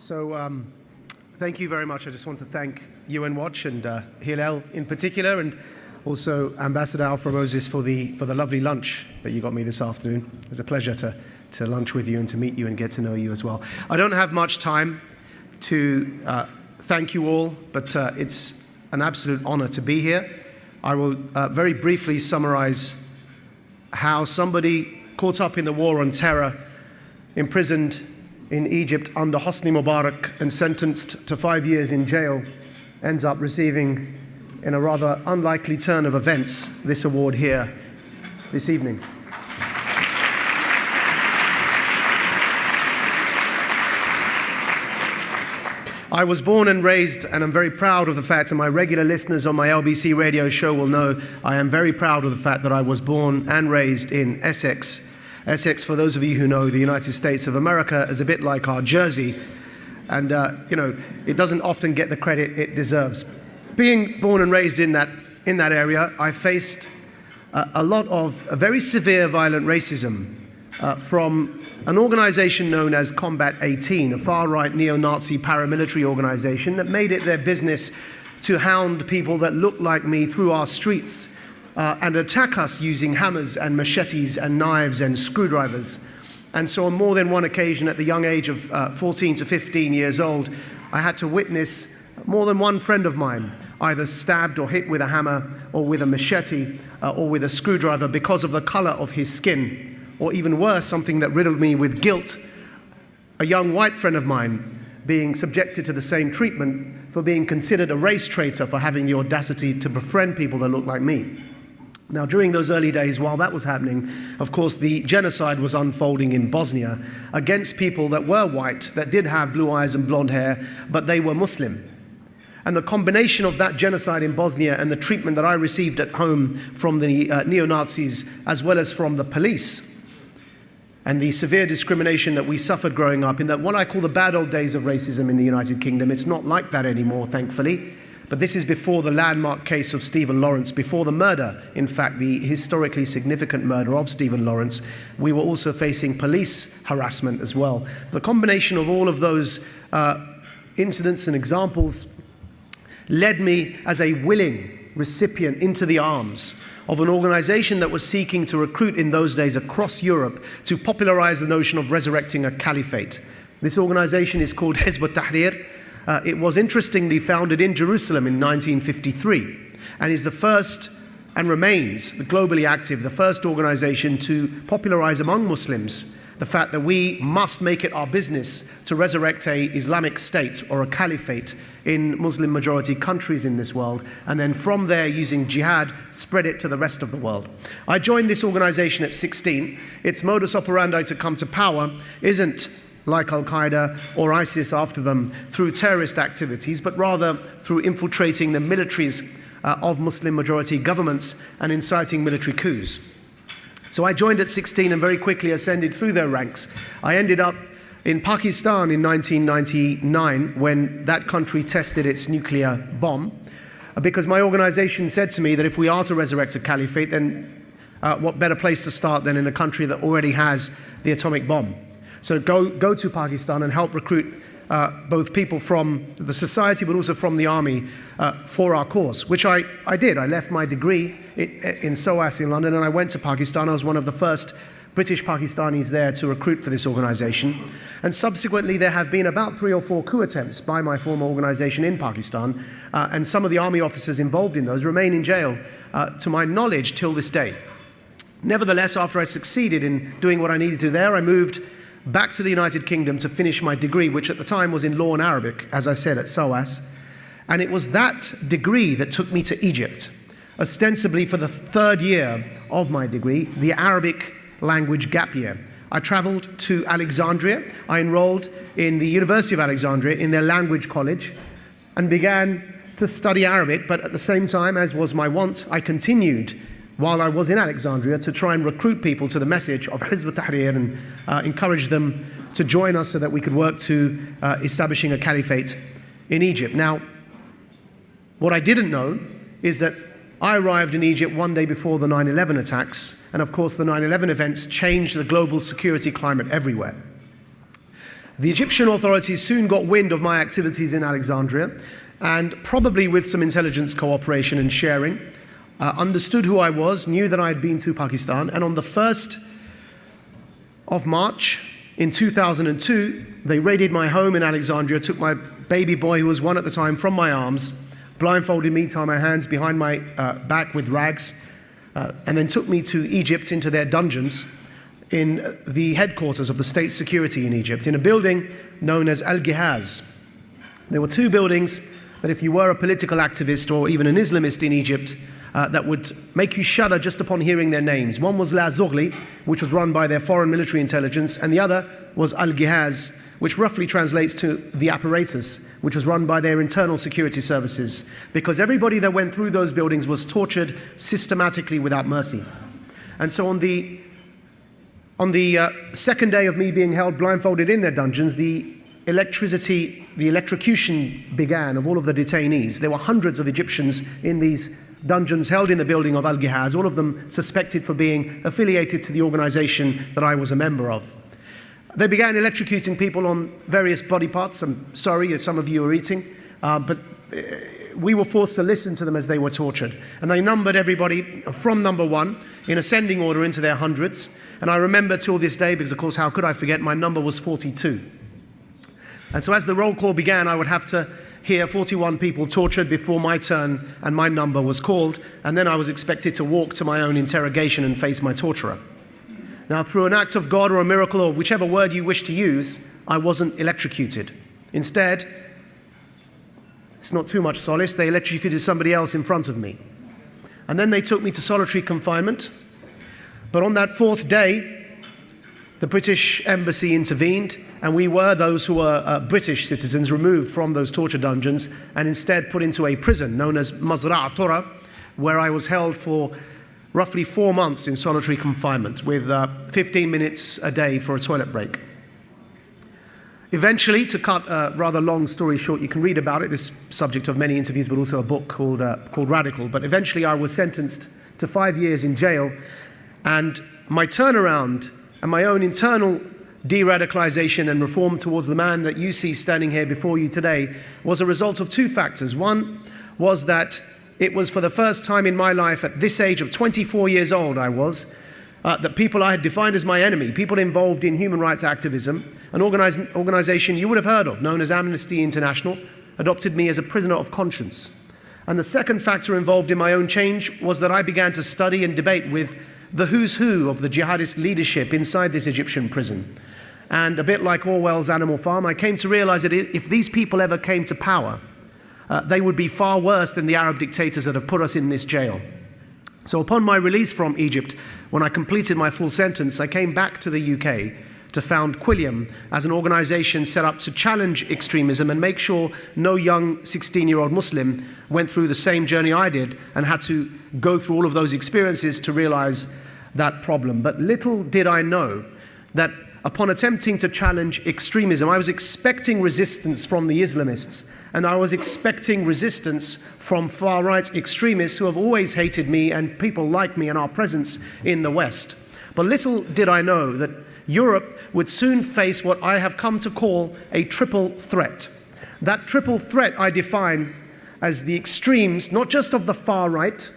Thank you very much. I just want to thank UN Watch and Hillel in particular, and also Ambassador Alfred Moses for the lovely lunch that you got me this afternoon. It was a pleasure to lunch with you and to meet you and get to know you as well. I don't have much time to thank you all, but it's an absolute honor to be here. I will very briefly summarize how somebody caught up in the war on terror, imprisoned in Egypt under Hosni Mubarak and sentenced to 5 years in jail, ends up receiving, in a rather unlikely turn of events, this award here this evening. I was born and raised, and I'm very proud of the fact, and my regular listeners on my LBC radio show will know, I am very proud of the fact that I was born and raised in Essex. Essex, for those of you who know the United States of America, is a bit like our Jersey, and it doesn't often get the credit it deserves. Being born and raised in that area, I faced a lot of very severe violent racism from an organization known as Combat 18, a far-right neo-Nazi paramilitary organization that made it their business to hound people that looked like me through our streets and attack us using hammers and machetes and knives and screwdrivers. And so on more than one occasion at the young age of 14 to 15 years old, I had to witness more than one friend of mine either stabbed or hit with a hammer or with a machete or with a screwdriver because of the color of his skin, or even worse, something that riddled me with guilt, a young white friend of mine being subjected to the same treatment for being considered a race traitor for having the audacity to befriend people that look like me. Now, during those early days, while that was happening, of course, the genocide was unfolding in Bosnia against people that were white, that did have blue eyes and blonde hair, but they were Muslim. And the combination of that genocide in Bosnia and the treatment that I received at home from the neo-Nazis, as well as from the police, and the severe discrimination that we suffered growing up in that what I call the bad old days of racism in the United Kingdom. It's not like that anymore, thankfully. But this is before the landmark case of Stephen Lawrence, before the murder, in fact, the historically significant murder of Stephen Lawrence. We were also facing police harassment as well. The combination of all of those incidents and examples led me as a willing recipient into the arms of an organization that was seeking to recruit in those days across Europe to popularize the notion of resurrecting a caliphate. This organization is called Hizb ut-Tahrir. It was interestingly founded in Jerusalem in 1953 and is the first, and remains the globally active, the first organization to popularize among Muslims the fact that we must make it our business to resurrect a Islamic state or a caliphate in Muslim majority countries in this world, and then from there, using jihad, spread it to the rest of the world. I joined this organization at 16. Its modus operandi to come to power isn't like Al-Qaeda or ISIS after them through terrorist activities, but rather through infiltrating the militaries of Muslim majority governments and inciting military coups. So I joined at 16 and very quickly ascended through their ranks. I ended up in Pakistan in 1999 when that country tested its nuclear bomb, because my organization said to me that if we are to resurrect a caliphate, then what better place to start than in a country that already has the atomic bomb. So go to Pakistan and help recruit both people from the society but also from the army for our cause, which I did. I left my degree in SOAS in London and I went to Pakistan. I was one of the first British Pakistanis there to recruit for this organization. And subsequently there have been about 3 or 4 coup attempts by my former organization in Pakistan, and some of the army officers involved in those remain in jail, to my knowledge, till this day. Nevertheless, after I succeeded in doing what I needed to there, I moved back to the United Kingdom to finish my degree, which at the time was in law and Arabic, as I said, at SOAS. And it was that degree that took me to Egypt, ostensibly for the 3rd year of my degree, the Arabic language gap year. I traveled to Alexandria. I enrolled in the University of Alexandria in their language college and began to study Arabic, but at the same time, as was my wont, I continued while I was in Alexandria to try and recruit people to the message of Hizb ut-Tahrir and encourage them to join us so that we could work to establishing a caliphate in Egypt. Now, what I didn't know is that I arrived in Egypt one day before the 9/11 attacks, and of course the 9/11 events changed the global security climate everywhere. The Egyptian authorities soon got wind of my activities in Alexandria, and probably with some intelligence cooperation and sharing, understood who I was, knew that I had been to Pakistan, and on the 1st of March in 2002, they raided my home in Alexandria, took my baby boy, who was 1 at the time, from my arms, blindfolded me, tied my hands behind my back with rags, and then took me to Egypt into their dungeons in the headquarters of the state security in Egypt, in a building known as Al-Gihaz. There were 2 buildings that if you were a political activist or even an Islamist in Egypt, that would make you shudder just upon hearing their names. One was La Zoghli, which was run by their foreign military intelligence, and the other was Al-Gihaz, which roughly translates to the apparatus, which was run by their internal security services, because everybody that went through those buildings was tortured systematically without mercy. And so on the second day of me being held blindfolded in their dungeons, the electrocution began of all of the detainees. There were hundreds of Egyptians in these dungeons held in the building of Al-Gihaz, all of them suspected for being affiliated to the organization that I was a member of. They began electrocuting people on various body parts. I'm sorry, some of you are eating, but we were forced to listen to them as they were tortured. And they numbered everybody from number 1 in ascending order into their hundreds. And I remember till this day, because of course, how could I forget, my number was 42. And so as the roll call began, I would have to hear 41 people tortured before my turn and my number was called. And then I was expected to walk to my own interrogation and face my torturer. Now, through an act of God or a miracle, or whichever word you wish to use, I wasn't electrocuted. Instead, it's not too much solace, they electrocuted somebody else in front of me. And then they took me to solitary confinement. But on that 4th day, the British embassy intervened, and we were, those who were British citizens, removed from those torture dungeons and instead put into a prison known as Mazra' Tura, where I was held for roughly 4 months in solitary confinement with 15 minutes a day for a toilet break. Eventually, to cut a rather long story short, you can read about it, this subject of many interviews, but also a book called Radical. But eventually I was sentenced to 5 years in jail, and my turnaround and my own internal de-radicalization and reform towards the man that you see standing here before you today was a result of 2 factors. One was that it was for the first time in my life, at this age of 24 years old I was, that people I had defined as my enemy, people involved in human rights activism, an organization you would have heard of, known as Amnesty International, adopted me as a prisoner of conscience. And the second factor involved in my own change was that I began to study and debate with the who's who of the jihadist leadership inside this Egyptian prison. And a bit like Orwell's Animal Farm, I came to realize that if these people ever came to power, they would be far worse than the Arab dictators that have put us in this jail. So upon my release from Egypt, when I completed my full sentence, I came back to the UK to found Quilliam as an organization set up to challenge extremism and make sure no young 16-year-old Muslim went through the same journey I did and had to go through all of those experiences to realize that problem. But little did I know that upon attempting to challenge extremism, I was expecting resistance from the Islamists, and I was expecting resistance from far-right extremists who have always hated me and people like me and our presence in the West. But little did I know that Europe would soon face what I have come to call a triple threat. That triple threat I define as the extremes, not just of the far right,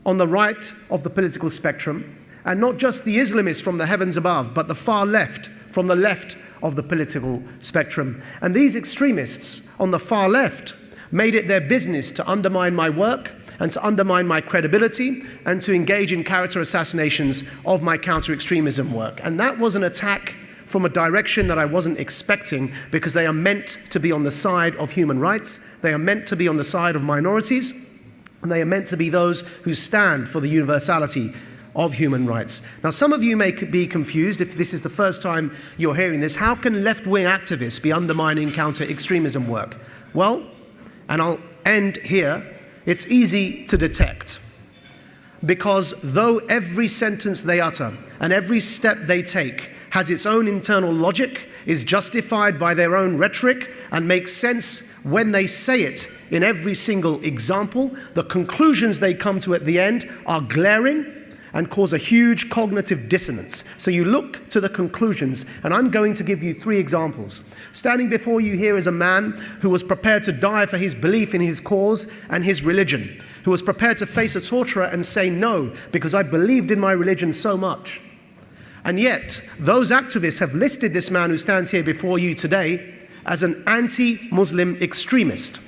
on the right of the political spectrum, and not just the Islamists from the heavens above, but the far left, from the left of the political spectrum. And these extremists on the far left made it their business to undermine my work and to undermine my credibility and to engage in character assassinations of my counter-extremism work. And that was an attack from a direction that I wasn't expecting, because they are meant to be on the side of human rights, they are meant to be on the side of minorities, and they are meant to be those who stand for the universality of human rights. Now, some of you may be confused if this is the first time you're hearing this. How can left-wing activists be undermining counter-extremism work? Well, and I'll end here, it's easy to detect. Because though every sentence they utter and every step they take has its own internal logic, is justified by their own rhetoric, and makes sense when they say it in every single example, the conclusions they come to at the end are glaring, and cause a huge cognitive dissonance. So you look to the conclusions, and I'm going to give you 3 examples. Standing before you here is a man who was prepared to die for his belief in his cause and his religion, who was prepared to face a torturer and say no, because I believed in my religion so much. And yet, those activists have listed this man who stands here before you today as an anti-Muslim extremist,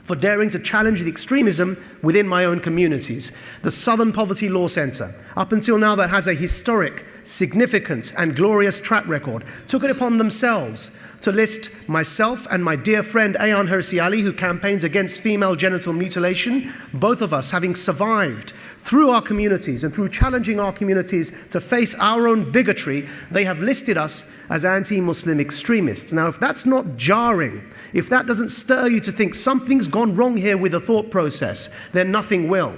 for daring to challenge the extremism within my own communities. The Southern Poverty Law Centre, up until now that has a historic, significant and glorious track record, took it upon themselves to list myself and my dear friend Ayaan Hirsi Ali, who campaigns against female genital mutilation, both of us having survived through our communities and through challenging our communities to face our own bigotry. They have listed us as anti-Muslim extremists. Now, if that's not jarring, if that doesn't stir you to think something's gone wrong here with the thought process, then nothing will.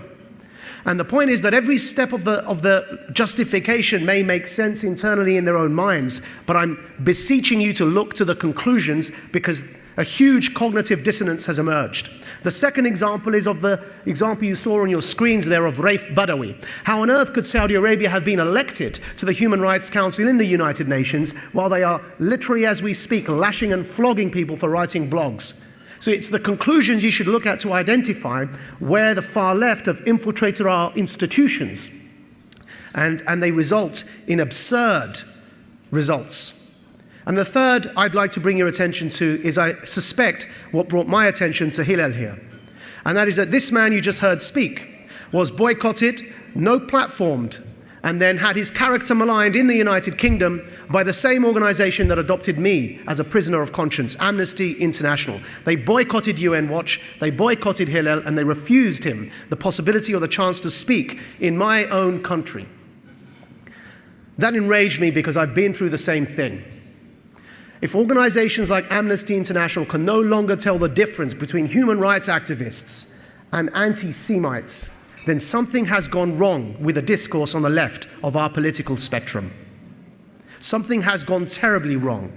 And the point is that every step of the justification may make sense internally in their own minds, but I'm beseeching you to look to the conclusions, because a huge cognitive dissonance has emerged. The second example is of the example you saw on your screens there of Raif Badawi. How on earth could Saudi Arabia have been elected to the Human Rights Council in the United Nations while they are literally, as we speak, lashing and flogging people for writing blogs? So it's the conclusions you should look at to identify where the far left have infiltrated our institutions, and they result in absurd results. And the third I'd like to bring your attention to is, I suspect, what brought my attention to Hillel here. And that is that this man you just heard speak was boycotted, no platformed, and then had his character maligned in the United Kingdom by the same organization that adopted me as a prisoner of conscience, Amnesty International. They boycotted UN Watch, they boycotted Hillel, and they refused him the possibility or the chance to speak in my own country. That enraged me, because I've been through the same thing. If organizations like Amnesty International can no longer tell the difference between human rights activists and anti-Semites, then something has gone wrong with the discourse on the left of our political spectrum. Something has gone terribly wrong.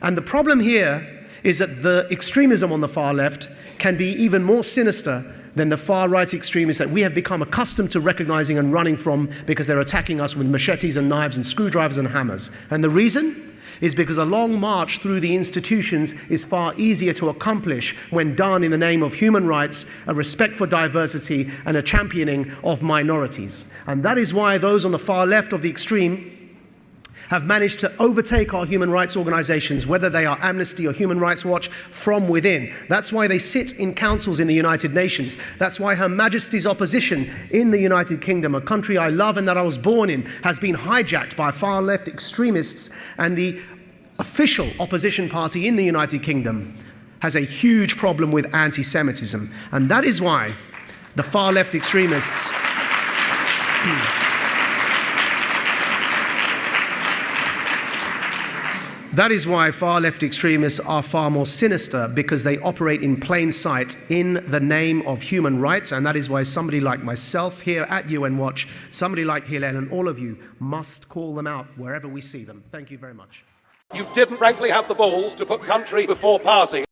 And the problem here is that the extremism on the far left can be even more sinister than the far-right extremists that we have become accustomed to recognizing and running from, because they're attacking us with machetes and knives and screwdrivers and hammers. And the reason is because a long march through the institutions is far easier to accomplish when done in the name of human rights, a respect for diversity, and a championing of minorities. And that is why those on the far left of the extreme have managed to overtake our human rights organizations, whether they are Amnesty or Human Rights Watch, from within. That's why they sit in councils in the United Nations. That's why Her Majesty's opposition in the United Kingdom, a country I love and that I was born in, has been hijacked by far left extremists, and the official opposition party in the United Kingdom has a huge problem with anti-Semitism. And that is why the far left extremists That is why far-left extremists are far more sinister, because they operate in plain sight in the name of human rights, and that is why somebody like myself here at UN Watch, somebody like Hillel, and all of you must call them out wherever we see them. Thank you very much. You didn't frankly have the balls to put country before party.